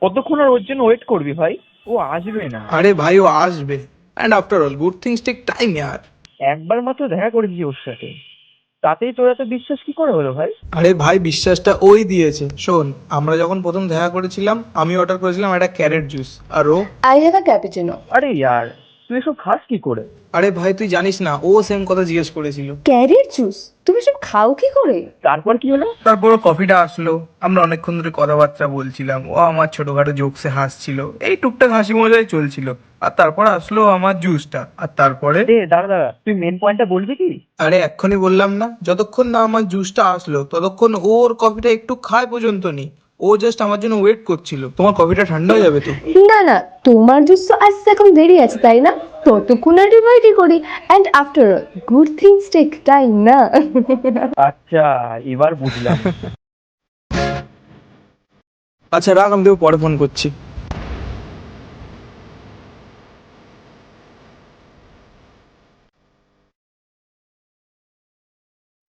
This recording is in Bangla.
কতক্ষণ আর ওর জন্য ওয়েট করবি ভাই? ও আসবে না। আরে ভাই ও আসবে, and after all good things take time ইয়ার। একবার মাত্র দেখা করেছি ওর সাথে, তাতেই তোর এত বিশ্বাস কি করে হলো ভাই? আরে ভাই বিশ্বাসটা ওই দিয়েছে। শোন, আমরা যখন প্রথম দেখা করেছিলাম আমি অর্ডার করেছিলাম একটা ক্যারেট জুস, আর ও I have a cappuccino. আরে ইয়ার, তুই এসব খাস কি করে? আরে ভাই তুই জানিস না, ও সেম কথা জিজ্ঞেস করেছিল। Carrot juice? তুমি সব খাও কি করে? তারপর কি হলো? তারপর কফিটা আসলো, আমরা অনেকক্ষণ ধরে কথাবার্তা বলছিলাম, ও আমার ছোটখাটো জোকসে হাসছিল, এই টুকটাক হাসি মজাই চলছিল। আর তারপর আসলো আমার জুসটা, আর তারপরে দাঁড়া দাঁড়া, তুই মেন পয়েন্টটা বলবি কি? আরে এক্ষুনি বললাম না, যতক্ষণ না আমার জুসটা আসলো ততক্ষণ ওর কফিটা একটু খায় পর্যন্ত নি। ও জাস্ট আমার জন্য ওয়েট করছিল। তোমার কফিটা ঠান্ডা হয়ে যাবে তো। না না, তোমার জুস তো আসতে এখন দেরি আছে তাই না? ততক্ষণ আর ওয়েটই করি। And after all good things take time না? আচ্ছা, এবার বুঝলাম। আচ্ছা রাখ, আমি তোকে পরে ফোন করছি।